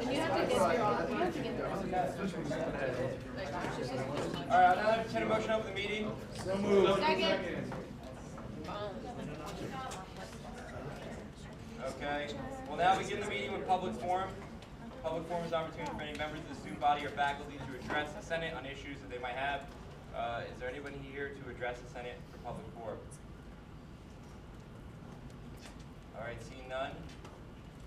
And you have to get your own. All right, I'll now entertain a motion to open the meeting. So moved. Second. Okay, we'll now begin the meeting with public forum. Public forum is an opportunity for any members of the student body or faculty to address the Senate on issues that they might have. Is there anybody here to address the Senate for public forum? All right, seeing none,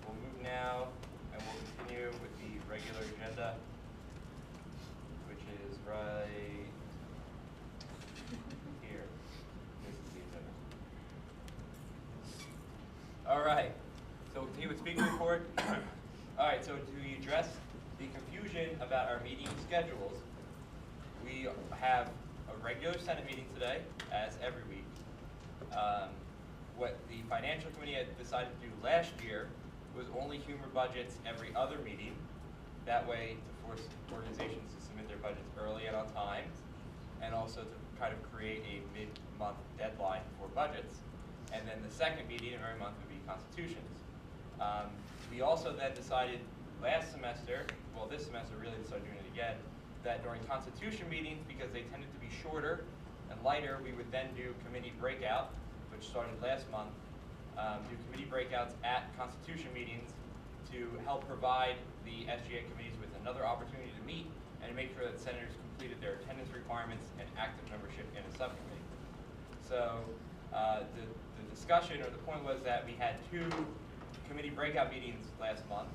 we'll move now and we'll continue with the regular agenda, which is right here. This is the agenda. All right, so we'll continue with speaker report. All right, so to address the confusion about our meeting schedules, we have a regular Senate meeting today, as every week. What the Financial Committee had decided to do last year was only humor budgets every other meeting. That way to force organizations to submit their budgets early and on time, and also to kind of create a mid-month deadline for budgets. And then the second meeting of every month would be constitutions. We also then decided last semester, well this semester really started doing it again, that during constitution meetings, because they tended to be shorter and lighter, we would then do committee breakout, which started last month, do committee breakouts at constitution meetings to help provide the SGA committees with another opportunity to meet and to make sure that senators completed their attendance requirements and active membership in a subcommittee. So the discussion, or the point was that we had 2 committee breakout meetings last month,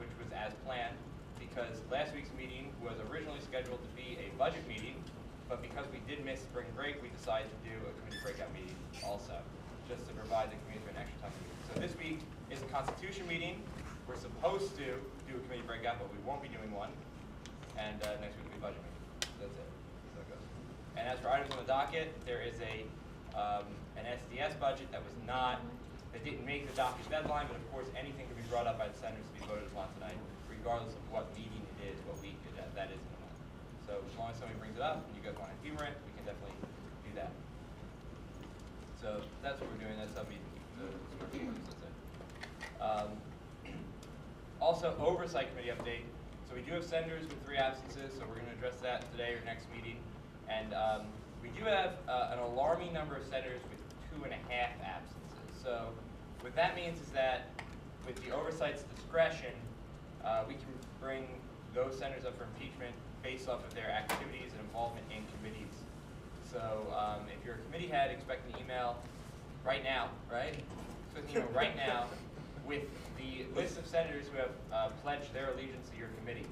which was as planned, because last week's meeting was originally scheduled to be a budget meeting, but because we did miss spring break, we decided to do a committee breakout meeting also, just to provide the committee with an extra time to meet. So this week is a constitution meeting. We're supposed to do a committee breakout, but we won't be doing one. And next week will be budget meeting. That's it. So it goes. And as for items on the docket, there is an SDS budget that didn't make the docket deadline, but of course anything can be brought up by the senators to be voted upon tonight, regardless of what meeting it is, what week that is in the month. So as long as somebody brings it up and you guys want to humor it, we can definitely do that. So that's what we're doing. That's how we do that's it. Also, oversight committee update. So we do have senators with 3 absences, so we're going to address that today or next meeting. And we do have an alarming number of senators with 2.5 absences. So what that means is that with the oversight's discretion, we can bring those senators up for impeachment based off of their activities and involvement in committees. So if you're a committee head, expect an email right now, right? Expect an email right now with the list of senators who have pledged their allegiance to your committee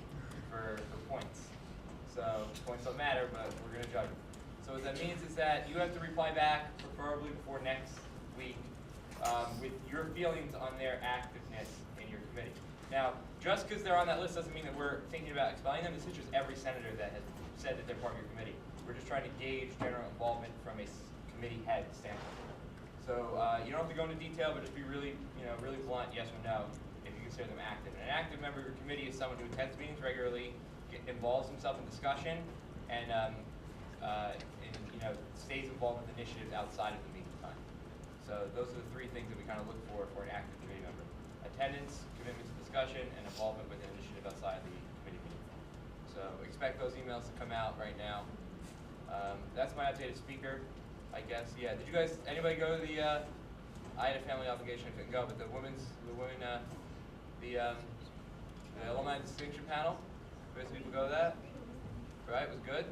for points. So points don't matter, but we're going to judge them. So what that means is that you have to reply back, preferably before next week, with your feelings on their activeness in your committee. Now, just because they're on that list doesn't mean that we're thinking about expelling them. This is just every senator that has said that they're part of your committee. We're just trying to gauge general involvement from a committee head standpoint. So you don't have to go into detail, but just be really, really blunt, yes or no, if you consider them active. And an active member of your committee is someone who attends meetings regularly, involves himself in discussion, and stays involved with initiatives outside of the meeting time. So those are the 3 things that we kind of look for an active committee member: attendance, commitment to discussion, and involvement with an initiative outside the committee meeting. So expect those emails to come out right now. That's my updated speaker, I guess. Yeah. Did you guys? Anybody go to the? I had a family obligation, I couldn't go, but the alumni distinction panel. Did people go to that? Right? Was good.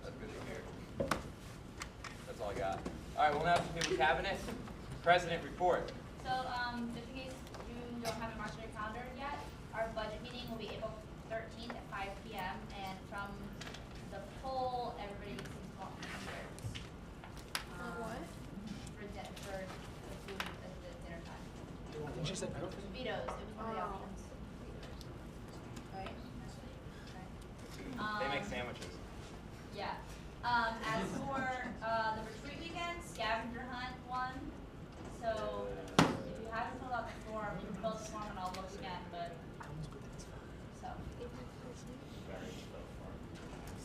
That's good to hear. That's all I got. All right. We'll now continue with cabinet. President report. So, just in case you don't have it marked on your calendar yet, our budget meeting will be April 13th at 5 p.m. And from the poll, everybody needs to come here. What? For the food at the dinner time. She said no. Vetoes. It was one of the options. Right? They make sandwiches. Yeah. As for the retreat weekend, scavenger hunt won. So if you haven't filled out the form, you can fill out the form and I'll look again. But so.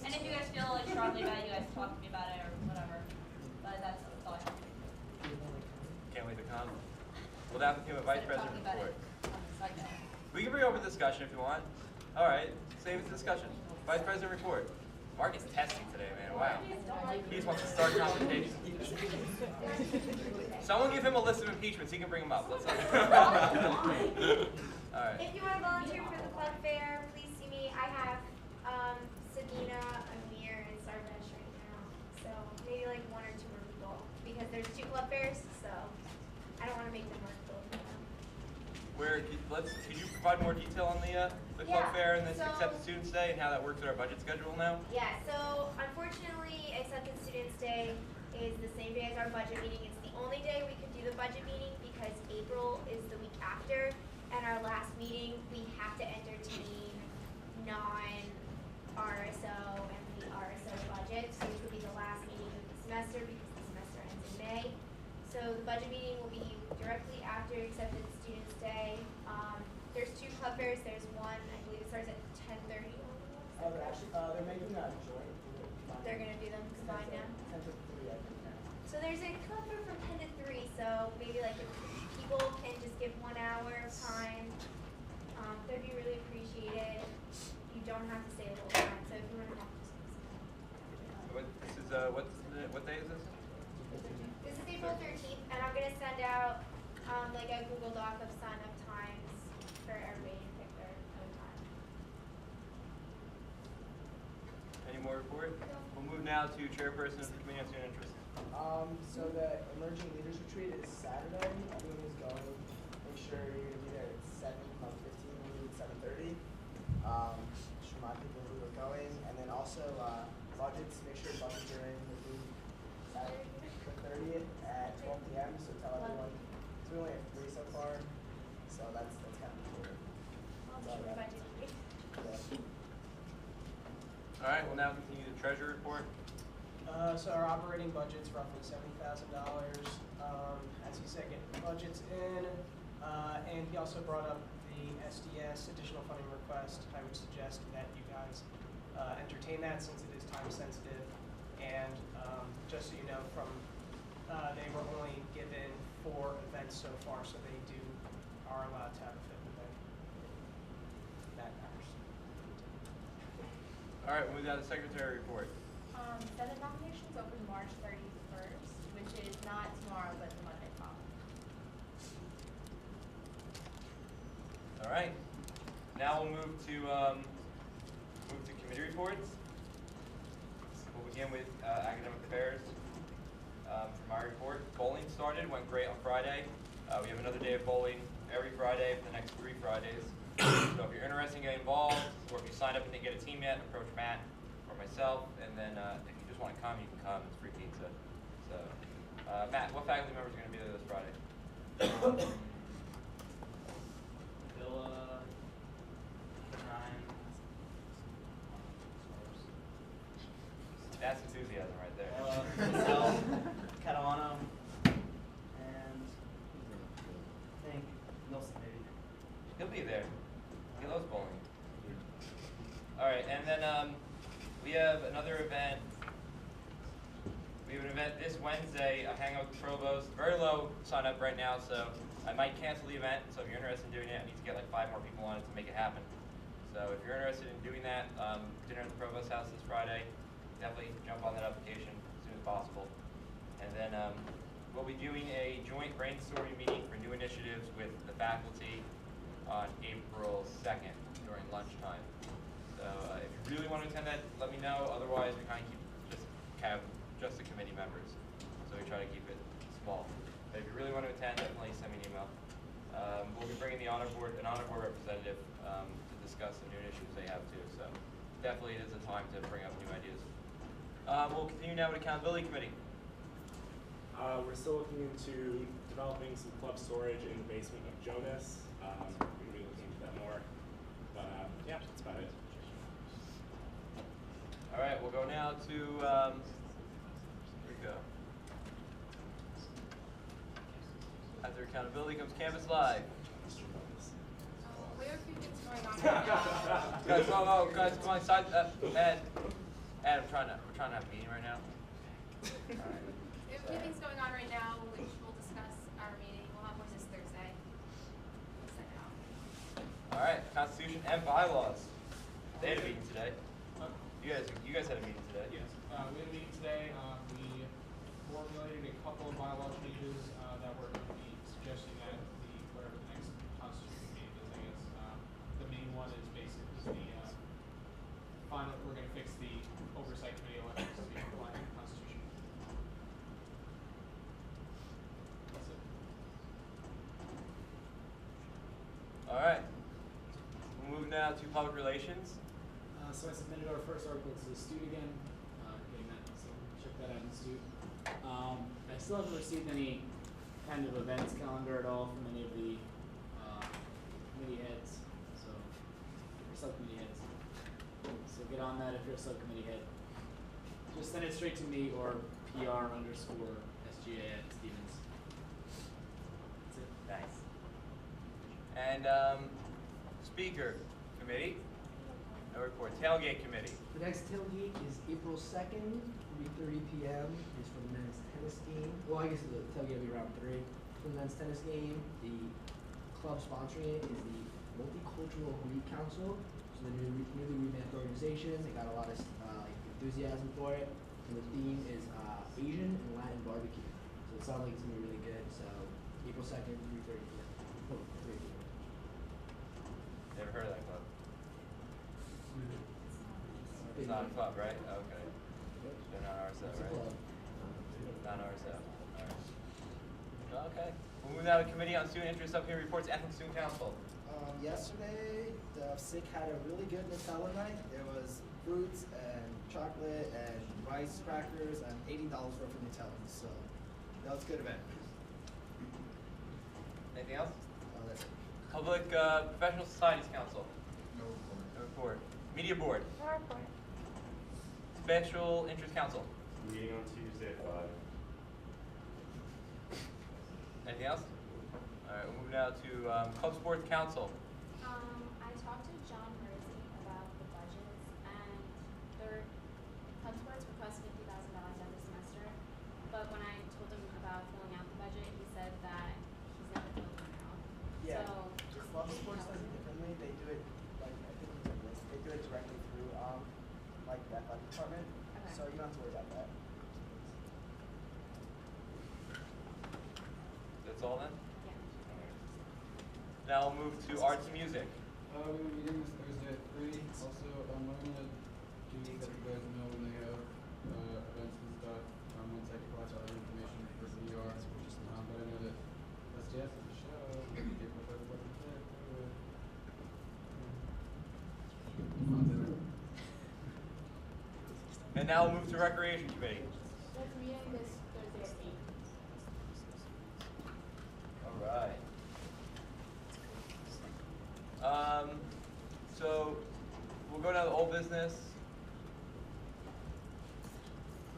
And if you guys feel like strongly about it, you guys talk to me about it or whatever. But that's all I have. Can't wait to come. Well, now continue with Vice President report. We can bring over discussion if you want. All right, save it to discussion. Vice President report. Mark is testing today, man. Wow. He just wants to start conversation. Someone give him a list of impeachments. He can bring them up. Let's. All right. If you want to volunteer for the club fair, please see me. I have Sabina, Amir, and Sarvesh right now. So maybe like 1 or 2 more people because there's 2 club fairs. So I don't want to make them work both of them. Could you provide more detail on the club Yeah, fair and the so- Accepted Students Day and how that works with our budget schedule now? Yeah. So unfortunately, Accepted Students Day is the same day as our budget meeting. It's the only day we could do the budget meeting because April is the week after. And our last meeting, we have to entertain non-RSO and the RSO budget, which would be the last meeting of the semester because the semester ends in May. So the budget meeting will be directly after Accepted Students Day. There's 2 club fairs. There's one, I believe it starts at 10:30. They're making a joint. They're gonna do them combined now. 10 to 3, I think. So there's a club fair from 10 to 3, so maybe like if people can just give 1 hour of time, that'd be really appreciated. You don't have to stay the whole time, so if you want to have to What day is this? This is April 13th, and I'm gonna send out like a Google Doc of sign up times for everybody to pick their own time. Any more report? We'll move now to Chairperson of the Committee on Student Interest. So the Emerging Leaders Retreat is Saturday. Everyone is going. Make sure you're going to be there at 7, not 15, we'll meet at 7:30. Just remind people who are going. And then also budgets, make sure budgets are in the room Saturday the 30th at 12 p.m. So tell everyone. So we only have 3 so far. So that's kind of cool. I'll That's all do I a got. budget meeting. Yeah. All right, we'll now continue the Treasury report. So our operating budget's roughly $70,000. As he said, getting the budgets in. And he also brought up the SDS additional funding request. I would suggest that you guys entertain that since it is time sensitive. And just so you know, they were only given 4 events so far, so they are allowed to have a 5th event. That matters. All right, we'll move down to Secretary report. Senate nominations open March 31st, which is not tomorrow, but the Monday following. All right. Now we'll move to committee reports. We'll begin with academic affairs. For my report, bowling started, went great on Friday. We have another day of bowling every Friday for the next 3 Fridays. So if you're interested in getting involved, or if you signed up and didn't get a team yet, approach Matt or myself. And then if you just want to come, you can come. It's free pizza. So, Matt, what faculty members are going to be there this Friday? Villa, Ryan. That's enthusiasm right there. Myself, Catalano, and I think Nelson maybe. He'll be there. He loves bowling. All right, and then we have another event. We have an event this Wednesday, a hangout with the provost. Very low sign up right now, so I might cancel the event. So if you're interested in doing it, I need to get like 5 more people on it to make it happen. So if you're interested in doing that, dinner at the provost's house this Friday, definitely jump on that application as soon as possible. And then we'll be doing a joint brainstorming meeting for new initiatives with the faculty on April 2nd during lunchtime. So if you really want to attend that, let me know. Otherwise, we kind of have just the committee members. So we try to keep it small. But if you really want to attend, definitely send me an email. We'll be bringing an honor board representative to discuss the new initiatives they have too. So definitely it is a time to bring up new ideas. We'll continue now with Accountability Committee. We're still looking into developing some club storage in the basement of Jonas. We're going to be looking into that more. But yeah, that's about it. All right, we'll go now to, here we go. After accountability comes Campus Live. We have a few things going on right now. Guys, guys, come on, side, Ed, we're trying to have a meeting right now. We have a few things going on right now, which we'll discuss our meeting. We'll have one this Thursday. We'll send it out. All right, Constitution and bylaws. They had a meeting today. You guys had a meeting today. Yes, we had a meeting today. We formulated a couple of bylaw changes that we're going to be suggesting at whatever the next constitution meeting is, I guess. The main one is basically final. We're going to fix the oversight committee elections to be compliant with the constitution. That's it. All right. We'll move now to public relations. So I submitted our first article to the Institute again, getting that, so check that out in Institute. I still haven't received any kind of events calendar at all from any of the committee heads, so, or subcommittee heads. So get on that if you're a subcommittee head. Just send it straight to me or PR_SGA@Stevens. That's it. Nice. And speaker committee. No report. Tailgate committee. The next tailgate is April 2nd, 3:30 p.m. It's for the men's tennis game. Well, I guess the tailgate will be around 3. For the men's tennis game, the club sponsoring it is the Multicultural Greek Council. So the newly revamped organization. They got a lot of enthusiasm for it. And the theme is Asian and Latin barbecue. So it sounds like it's gonna be really good. So April 2nd, 3:30 p.m. Oh, 3 p.m. Never heard of that club. It's not a club, right? Okay. They're not RSO, It's a right? club. Not RSO. Alright. Okay. We'll move now to Committee on Student Interest Subcommittee Reports, Ethnic Student Council. Yesterday, the SIC had a really good Nutella night. There was fruits and chocolate and rice crackers and $80 worth of Nutella. So that was a good event. Anything else? That's it. Public Professional Societies Council. No report. Media Board. No report. Special Interest Council. Meeting on Tuesday at 5. Anything else? Alright, we'll move now to Club Sports Council. I talked to John Mersey about the budgets, and their Club Sports requests $50,000 every semester. But when I told him about filling out the budget, he said that he's never filled one out. Yeah. So Club Sports does it differently. They do it like I think it's like this. They do it directly through like the athletic department. Okay. So you don't have to worry about that. That's all then? yeah. Now we'll move to Arts and Music. We have a meeting this Thursday at 3. Also, I'm gonna do let you guys know when they have events and stuff. Once I collect all the information for VR. But I know that SGS is a show. April 3rd, 4th, and 5th. And now we'll move to Recreation Committee. There's a meeting this Thursday at 8. Alright. So we'll go down to old business.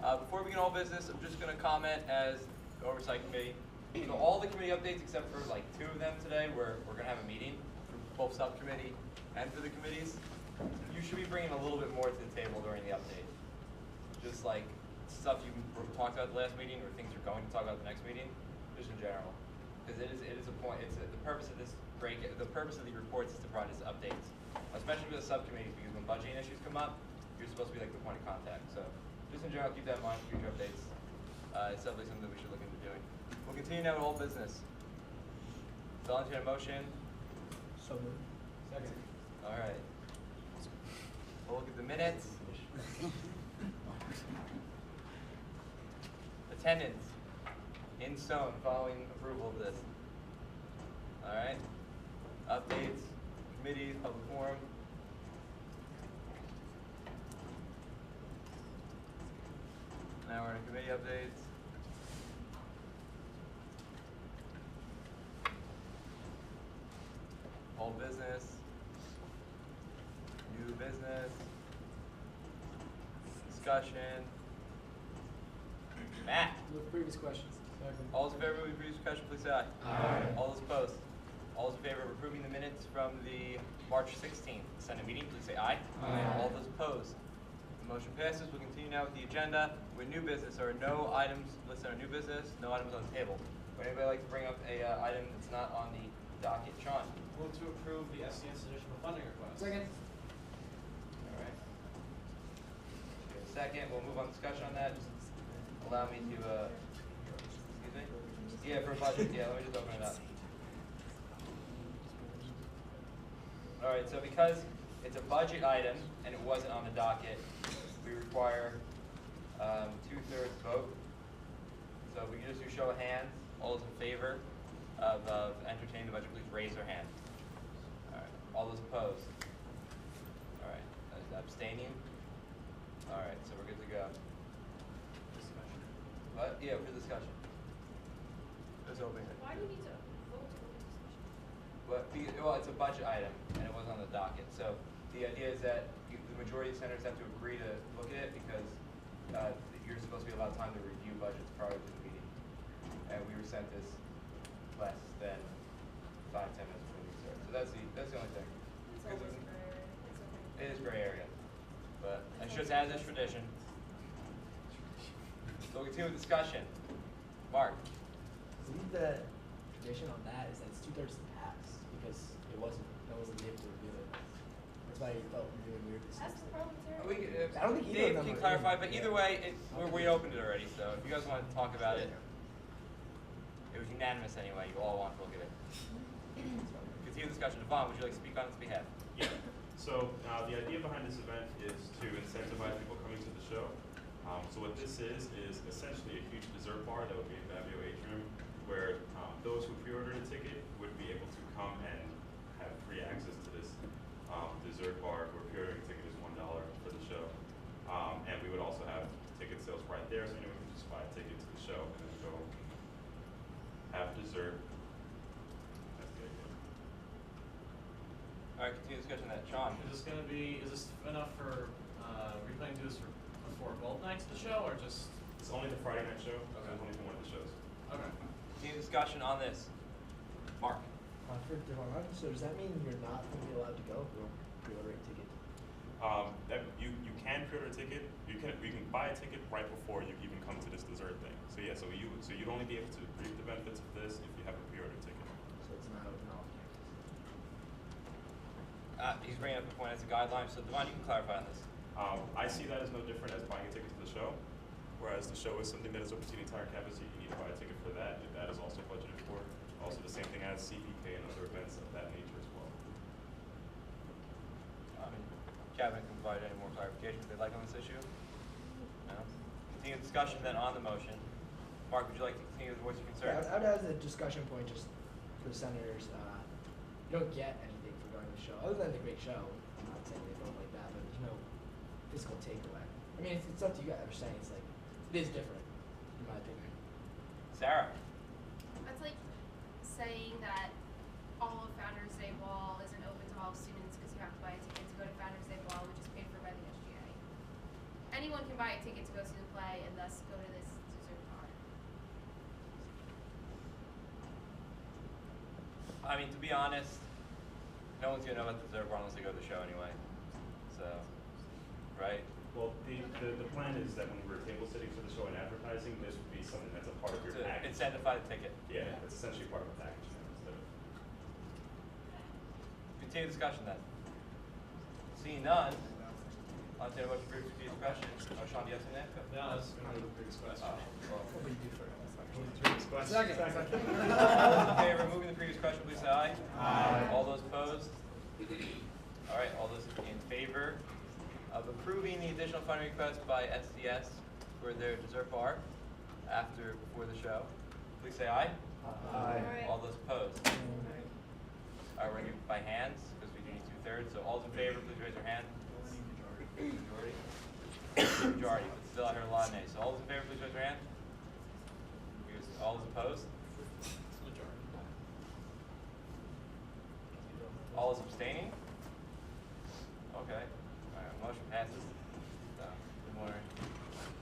Before we get old business, I'm just going to comment as the Oversight Committee. So all the committee updates except for like 2 of them today, we're going to have a meeting for both subcommittee and for the committees. You should be bringing a little bit more to the table during the update. Just like stuff you talked about the last meeting or things you're going to talk about the next meeting, just in general. Because it is a point, the purpose of this break, the purpose of the reports is to provide us updates, especially for the subcommittees, because when budgeting issues come up, you're supposed to be like the point of contact. So just in general, keep that in mind for future updates. It's definitely something that we should look into doing. We'll continue now with old business. So I'll entertain a motion. So moved. Second. All right. We'll look at the minutes. Attendance in stone following approval of this. All right. Updates, committees, public forum. Now we're in committee updates. Old business. New business. Discussion. Matt. With previous questions. Second. All those in favor of the previous discussion, please say aye. Aye. All those opposed? All those in favor of approving the minutes from the March 16th Senate meeting, please say aye. Aye. All those opposed? The motion passes. We'll continue now with the agenda. With new business, there are no items listed on new business, no items on the table. Would anybody like to bring up a item that's not on the docket. Sean? Move to approve the SCS additional funding request. Second. All right. We have a second, we'll move on to discussion on that. Just allow me to, excuse me? Yeah, for budget, yeah, let me just open it up. All right, so because it's a budget item and it wasn't on the docket, we require 2/3 vote. So we can just do show of hands. All those in favor of entertaining the budget, please raise their hand. All right, all those opposed? All right, abstaining? All right, so we're good to go. Discussion. What? Yeah, for discussion. Let's open it. Why do you need to vote to open discussion? Well, it's a budget item, and it wasn't on the docket. So the idea is that the majority of senators have to agree to look at it because you're supposed to be allowed time to review budgets prior to the meeting. And we were sent this less than 5-10 minutes before we start. So that's the only thing. It's always gray area. It's okay. It is gray area, but it's just as is tradition. So we'll continue with discussion. Mark. I believe the tradition on that is that it's 2/3 to pass because no one was able to review it. That's why it felt really weird. That's the parliamentarian. I don't think either Dave of them can were clarify, in. but either way, we opened it already. So if you guys want to talk about it, it was unanimous anyway. You all want to look at it. Continue discussion. Devon, would you like to speak on its behalf? Yeah. So the idea behind this event is to incentivize people coming to the show. So what this is essentially a huge dessert bar that would be in Fabio Atrium, where those who pre-ordered a ticket would be able to come and have free access to this dessert bar. Where pre-ordering a ticket is $1 for the show, and we would also have ticket sales right there, so anyone can just buy a ticket to the show and then go have dessert. That's the idea. All right, continue discussion on that. Sean. Is this enough for, are we planning to do this before both nights of the show, or just? It's only the Friday night show. Okay. It's only for one of the shows. Okay. Continue discussion on this. Mark. For Devon, so does that mean you're not going to be allowed to go if you don't pre-order a ticket? That you can pre-order a ticket. You can buy a ticket right before you even come to this dessert thing. So yeah, so you'd only be able to reap the benefits of this if you have a pre-order ticket. So it's not open to all He's bringing up a point as a guideline. So Devon, you can clarify on this. I see that as no different as buying a ticket to the show, whereas the show is something that is open to the entire campus. You need to buy a ticket for that. If that is also budgeted for. Also the same thing as CPK and other events of that nature as well. Cabinet can provide any more clarification if they'd like on this issue. No? Continue discussion then on the motion. Mark, would you like to continue with voice of concern? Yeah, I would add as a discussion point just for the senators. You don't get anything for going to the show, other than the great show. I'm not saying they don't like that, but there's no physical takeaway. I mean, it's up to you guys. I'm saying it's like, it is different, in my opinion. Sarah. That's like saying that all of Founders Day Ball isn't open to all students because you have to buy a ticket to go to Founders Day Ball, which is paid for by the SGA. Anyone can buy a ticket to go see the play and thus go to this dessert bar. I mean, to be honest, no one's gonna know about the dessert bar unless they go to the show anyway. So, right? Well, the plan is that when we're table sitting for the show and advertising, this would be something that's a part of your To package. incentivize the ticket. Yeah, it's essentially part of the package now instead of. Continue discussion then. Seeing none, I'll take a motion for previous question. Oh, Sean, do you have something to add? No, that's gonna be the previous question. What would you do for it? Second. All those in favor of moving the previous question, please say aye. Aye. All those opposed? All right, all those in favor of approving the additional funding request by SDS for their dessert bar before the show, please say aye. Aye. All those opposed? All right, we're gonna do it by hands because we do need 2/3. So all those in favor, please raise your hand. Majority. Majority, but still I heard a lot of nays. So all those in favor, please raise your hand. All those opposed? All those abstaining? Okay. All right, motion passes. So, good morning.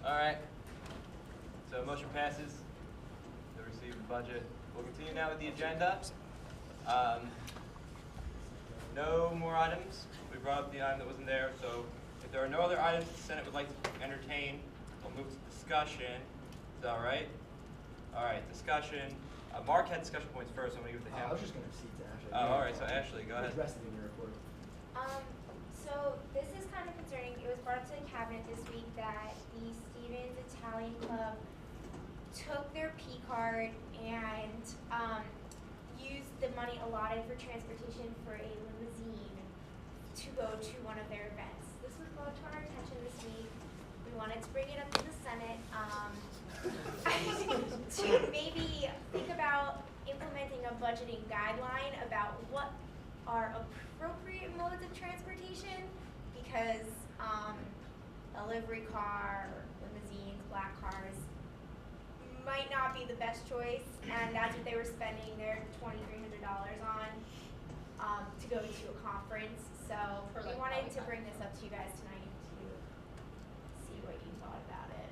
All right. So motion passes to receive the budget. We'll continue now with the agenda. No more items. We brought up the item that wasn't there. So if there are no other items the Senate would like to entertain, we'll move to discussion. Is that all right? All right, discussion. Mark had discussion points first, so I'm gonna give it to him. I was just gonna proceed to Ashley. Oh, all right, so Ashley, go ahead. The rest of the report. So this is kind of concerning. It was brought up to the cabinet this week that the Stevens Italian Club took their P card and used the money allotted for transportation for a limousine to go to one of their events. This was brought to our attention this week. We wanted to bring it up to the Senate to maybe think about implementing a budgeting guideline about what are appropriate modes of transportation, because a livery car, limousines, black cars might not be the best choice, and that's what they were spending their $2,300 on to go to a conference. So For, we like, wanted to probably bring this up to you guys tonight to see what you thought about it.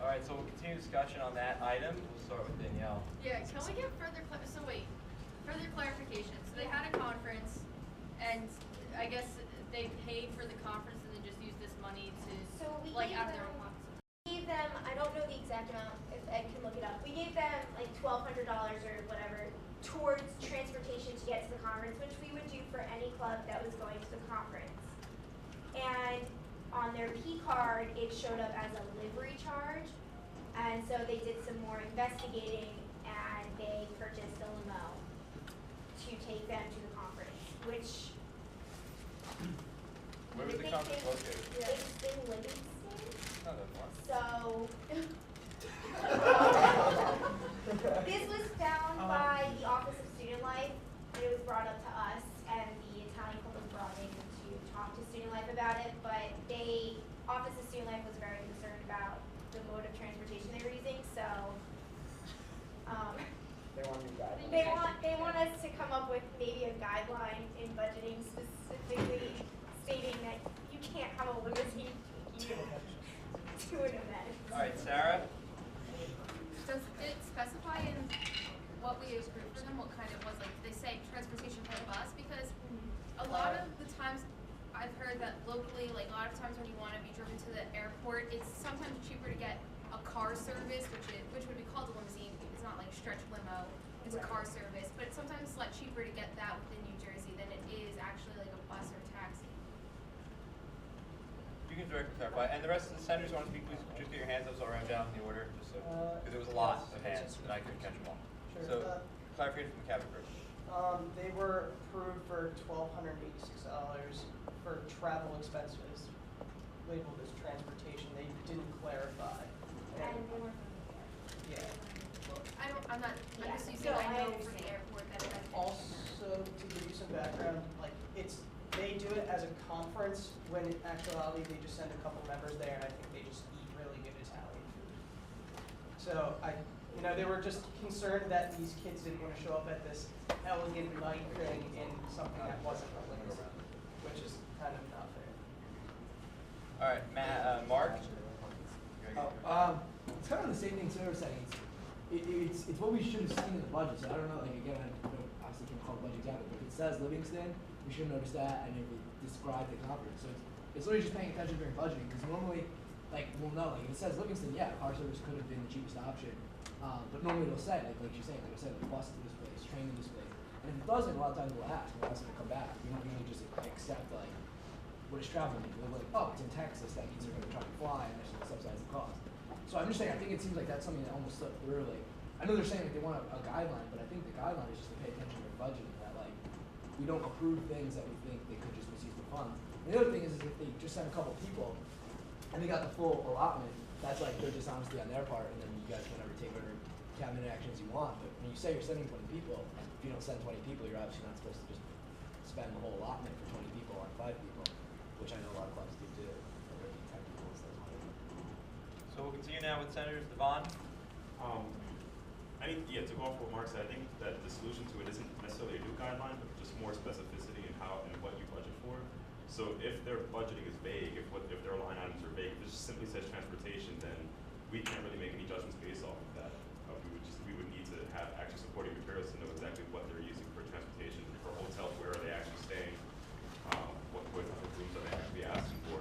All right, so we'll continue discussion on that item. We'll start with Danielle. Yeah, can we get further further clarification? So they had a conference, and I guess they paid for the conference and then just used this money to, So we like, gave out of their them, own pockets. gave them, I don't know the exact amount, if Ed can look it up. We gave them like $1,200 or whatever towards transportation to get to the conference, which we would do for any club that was going to the conference. And on their P card, it showed up as a livery charge. And so they did some more investigating and they purchased a limo to take them to the conference, which Where was the they conference think located? it's in Livingston. Not that far. So this was found by the Office of Student Life, and it was brought up to us, and the Italian Club was brought in to talk to Student Life about it, but Office of Student Life was very concerned about the mode of transportation they were using, so They want new guidelines. they want us to come up with maybe a guideline in budgeting specifically stating that you can't have a limousine take you to an event. All right, Sarah? Does it specify in what we approved for them, what kind it was, like, did they say transportation for the bus? Because a lot of the times I've heard that locally, like a lot of times when you want to be driven to the airport, it's sometimes cheaper to get a car service, which would be called a limousine. It's not like a stretch limo, it's a car service, but it's sometimes a lot cheaper to get that within New Jersey than it is actually like a bus or a taxi. You can directly clarify. And the rest of the senators want to speak, please just get your hands up so I write down the order, just so, because there was a lot of hands and I couldn't catch them all. Sure. So, clarification from the cabinet first. They were approved for $1,286 for travel expenses labeled as transportation. They didn't clarify. And they weren't from the air. Yeah. I'm Yeah. just using, No, I I know for the understand. airport that it has. Also, to give you some background, like they do it as a conference when in actuality they just send a couple members there, and I think they just eat really good Italian food. So they were just concerned that these kids didn't want to show up at this elegant night thing in something that wasn't a limousine, which is kind of not fair. All right, Mark? It's kind of the same thing Sarah was saying. It's what we should have seen in the budget. So I don't know. Like again, I obviously can't call the budget exactly, but if it says Livingston, we should notice that, and it would describe the conference. So it's literally just paying attention during budgeting, because normally, we'll know. Like if it says Livingston, yeah, car service could have been the cheapest option. But normally it'll say, like you're saying, it'll say like bus to this place, train to this place. And if it doesn't, a lot of times we'll ask, we'll ask them to come back. We don't usually just accept like, what does travel mean? We're like, oh, it's in Texas, that means they're going to try to fly and there's going to subsidize the cost. So I'm just saying, I think it seems like that's something that almost slipped through. Like, I know they're saying like they want a guideline, but I think the guideline is just to pay attention to their budget, and that like we don't approve things that we think they could just misuse the funds. And the other thing is if they just send a couple people and they got the full allotment, that's like their dishonesty on their part, and then you guys can never take whatever cabinet actions you want. But when you say you're sending 20 people, if you don't send 20 people, you're obviously not supposed to just spend the whole allotment for 20 people on 5 people, which I know a lot of clubs do too. Or 10 people instead of 20. So we'll continue now with Senators Devon. To go off what Mark said, I think that the solution to it isn't necessarily a new guideline, but just more specificity in how and what you budget for. So if their budgeting is vague, if their line items are vague, if it just simply says transportation, then we can't really make any judgments based off of that. We would need to have actually supporting materials to know exactly what they're using for transportation. For hotels, where are they actually staying? What type of rooms are they actually asking for?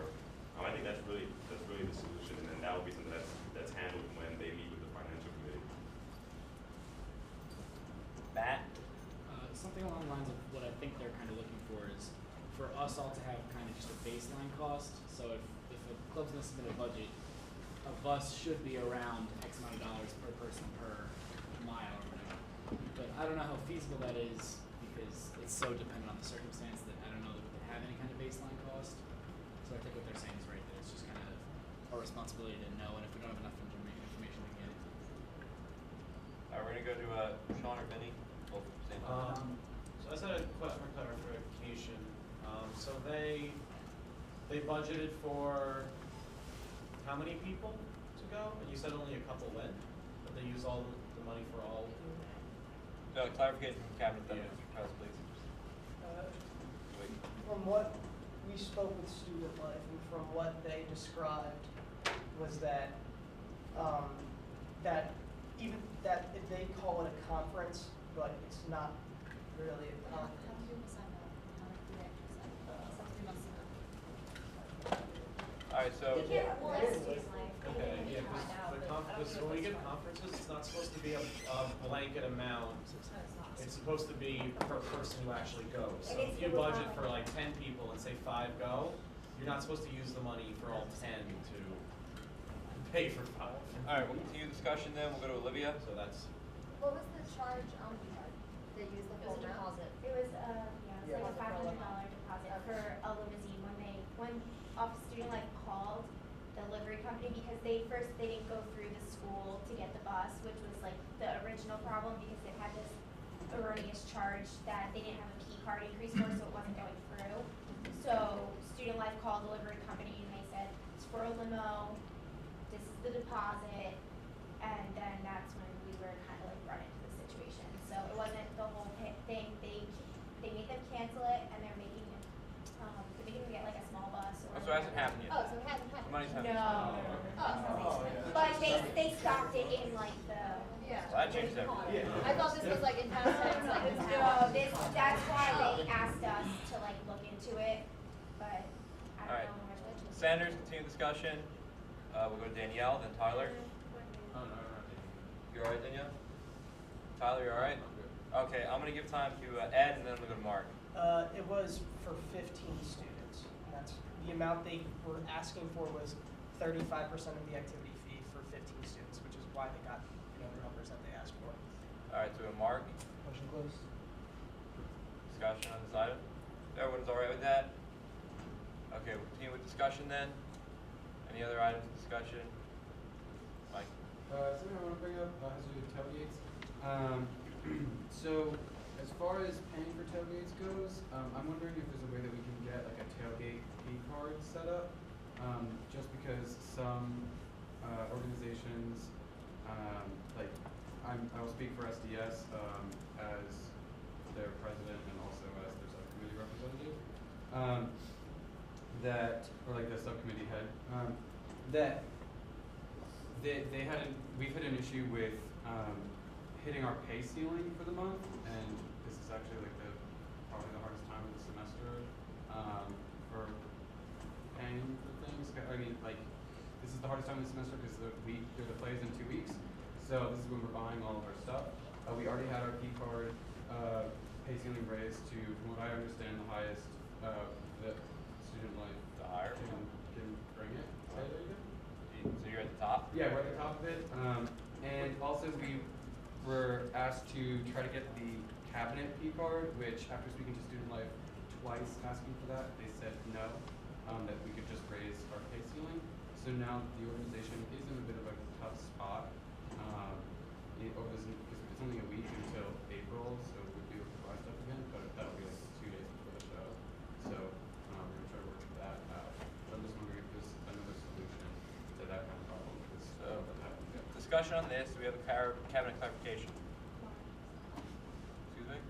I think that's really the solution, and then that will be something that's handled when they meet with the financial committee. along the lines of what I think they're kind of looking for is for us all to have kind of just a baseline cost. So if a club's gonna submit a budget, a bus should be around X amount of dollars per person per mile or whatever. But I don't know how feasible that is because it's so dependent on the circumstance that I don't know that we can have any kind of baseline cost. So I think what they're saying is right, that it's just kind of our responsibility to know, and if we don't have enough information, we get it. Alright, we're gonna go to Sean or Vinny. Both at the same time. So I just had a question for clarification. So they budgeted for how many people to go? You said only a couple went, but they use all the money for all. Clarification from cabinet, then Yeah. Mr. Press, please. Wait. From what we spoke with Student Life and from what they described was that, that even that if they call it a conference, but it's not really a conference. Alright, so. We can't ask Student Life. Okay, They yeah, can find out, but I don't because know when we what's get going on. conferences, it's not supposed to be a blanket amount. It's supposed to be per person who actually goes. So And if it's you the budget for requirement. like 10 people and say 5 go, you're not supposed to use the money for all 10 to pay for 5. Alright, we'll continue discussion then, we'll go to Olivia. So that's, What was the charge on they used the full amount? It was, yeah, it was like a $500 deposit for a limousine when Office Student Life called the livery company because they didn't go through the school to get the bus, which was like the original problem because it had this erroneous charge that they didn't have a P card increase for, so it wasn't going through. So Student Life called the livery company and they said, it's for a limo, this is the deposit, and then that's when we were kind of like run into the situation. So it wasn't the whole thing. They made them cancel it, and they're making them get like a small bus or. Oh, so it hasn't happened yet? Oh, so it hasn't The happened. money's happened. Oh. But they stopped it in like the. Yeah. Well, that changes everything. I thought this was like in past tense, like this No, that's why they asked us to like look into it, but I Alright. don't know how much. Sanders, continue discussion. We'll go to Danielle, then Tyler. Oh, no, You alright, Danielle? Tyler, you alright? Okay, I'm gonna give time to Ed, and then we'll go to Mark. It was for 15 students. And that's, the amount they were asking for was 35% of the activity fee for 15 students, which is why they got, the numbers that they asked for. Alright, so Mark, Motion closed. discussion on this item. Everyone's alright with that? Okay, we'll continue with discussion then. Any other items of discussion? Mike? Something I want to bring up has to do with tailgates. So as far as paying for tailgates goes, I'm wondering if there's a way that we can get like a tailgate P card set up. Just because some organizations, like I will speak for SDS as their president and also as their subcommittee representative. That, or like the subcommittee head, that we've had an issue with hitting our pay ceiling for the month, and this is actually like probably the hardest time of the semester for paying for things. I mean, like, this is the hardest time of the semester because the plays in 2 weeks, so this is when we're buying all of our stuff. We already had our P card pay ceiling raised to, from what I understand, the highest that Student Life The higher? can bring it. Say that again? So you're at the top? Yeah, we're at the top of it. And also we were asked to try to get the cabinet P card, which after speaking to Student Life twice asking for that, they said no, that we could just raise our pay ceiling. So now the organization is in a bit of a tough spot. Because it's only a week until April, so we'd be able to buy stuff again, but that'll be like 2 days before the show. So we're gonna try to work that out. So I'm just wondering if there's another solution to that kind of problem. Because So, that happens. discussion on this, we have a cabinet clarification. Excuse me?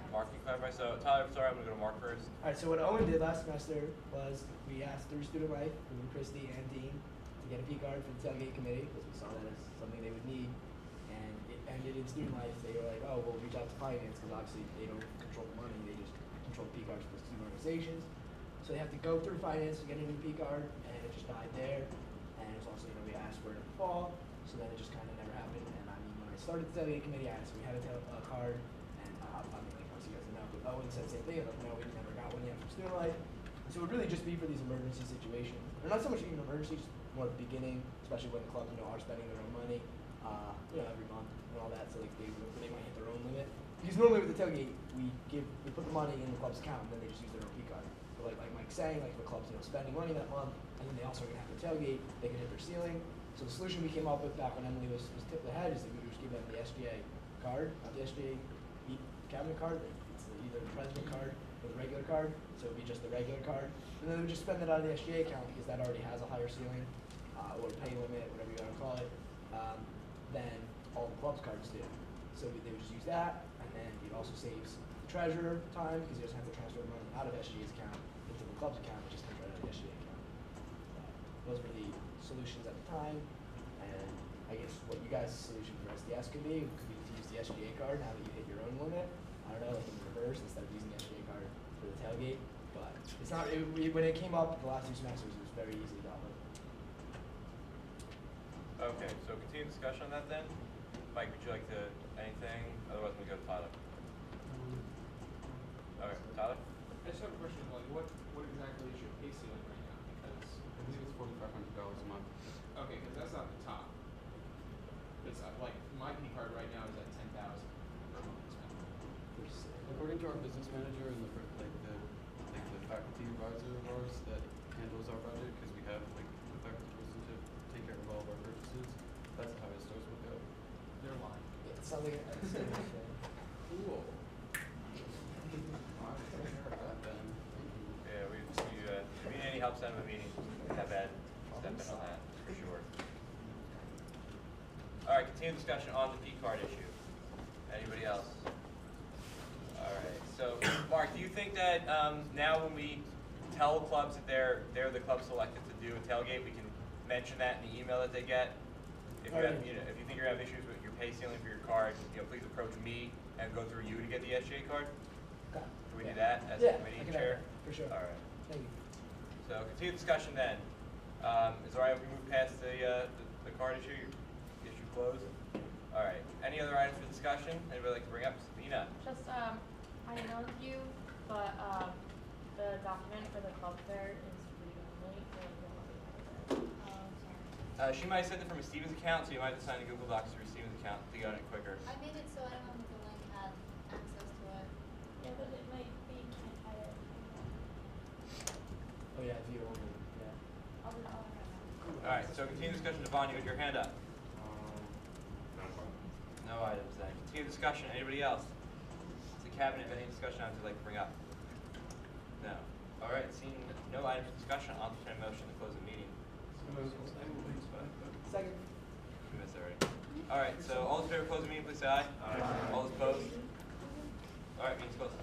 Mark, can you clarify? So, Tyler, sorry, I'm gonna go to Mark first. Alright, so what Owen did last semester was we asked through Student Life, through Christy and Dean, to get a P card for the tailgate committee, because we saw that as something they would need. And it ended in Student Life, they were like, oh, we'll reach out to finance, because obviously they don't control the money, they just control P cards for student organizations. So they have to go through finance to get a new P card, and it just died there. And it's also, we asked for it in the fall, so then it just kind of never happened. And I mean, when I started the tailgate committee, I asked, we had a card, and I mean, like, obviously you guys know, but Owen said the same thing, like, no, we never got one yet from Student Life. So it would really just be for these emergency situations, or not so much even emergency, just more at the beginning, especially when the clubs, are spending their own money, every month and all that, so like they might hit their own limit. Because normally with the tailgate, we put the money in the club's account, and then they just use their own P card. But like Mike's saying, like if the club's, spending money that month, and then they also are gonna have to tailgate, they can hit their ceiling. So the solution we came up with back when Emily was tipped ahead is that we would just give them the SGA card, not the SGA cabinet card. It's either the president card or the regular card. So it would be just the regular card. And then they would just spend it out of the SGA account because that already has a higher ceiling, or pay limit, whatever you want to call it, than all the club's cards do. So they would just use that, and then it also saves the treasurer time because he doesn't have to transfer the money out of SGA's account into the club's account, it just comes right out of the SGA account. Those were the solutions at the time, and I guess what you guys' solution for SDS could be to use the SGA card now that you hit your own limit. I don't know, like in reverse instead of using the SGA card for the tailgate, but it's not. When it came up the last 2 semesters, it was very easy to download. Okay, so continue discussion on that then. Mike, would you like to anything? Otherwise, we go to Tyler. Okay, Tyler. I just have a question. Like, what exactly is your pay ceiling right now? Because I think it's $4,500 a month. okay, because that's not the top. It's like my P card right now is at 10,000 per month spent. According to our business manager and the faculty advisor of ours that handles our budget, because we have like the faculty person to take care of all of our purchases, that's the highest ours will go. They're lying. Yeah, it sounds like Cool. Wow, take care of that then. Thank you. Yeah, if you need any help setting the meeting, have Ed step in on that for sure. All right, continue discussion on the P card issue. Anybody else? All right. So, Mark, do you think that now when we tell clubs that they're the club selected to do a tailgate, we can mention that in the email that they get? If you have, if you think you're having issues with your pay ceiling for your card, please approach me and go through you to get the SGA card. Okay. Can we do that as Yeah, a committee I can chair? have that, for sure. All right. Thank you. So continue discussion then. Is it all right if we move past the card issue? Issue closed? All right. Any other items for discussion? Anybody like to bring up? Sabina? Just, I emailed you, but the document for the club fair is read-only, so you don't have to Sorry. She might have sent it from a Stevens account, so you might have to sign a Google Docs through Stevens account to get on it quicker. I made it so anyone with the link had access to it. Yeah, but it might be, can't edit. Oh yeah, if you don't, yeah. I'll do it all right now. All right. So continue discussion. Devon, you with your hand up. Not a problem. No items then. Continue discussion. Anybody else? Does the cabinet have any discussion items you'd like to bring up? No. All right. Seeing no items for discussion, I'll entertain a motion to close the meeting. Second. You missed already. All right. So all those in favor of closing the meeting, please say aye. Aye. All those opposed? All right. Meeting's closed.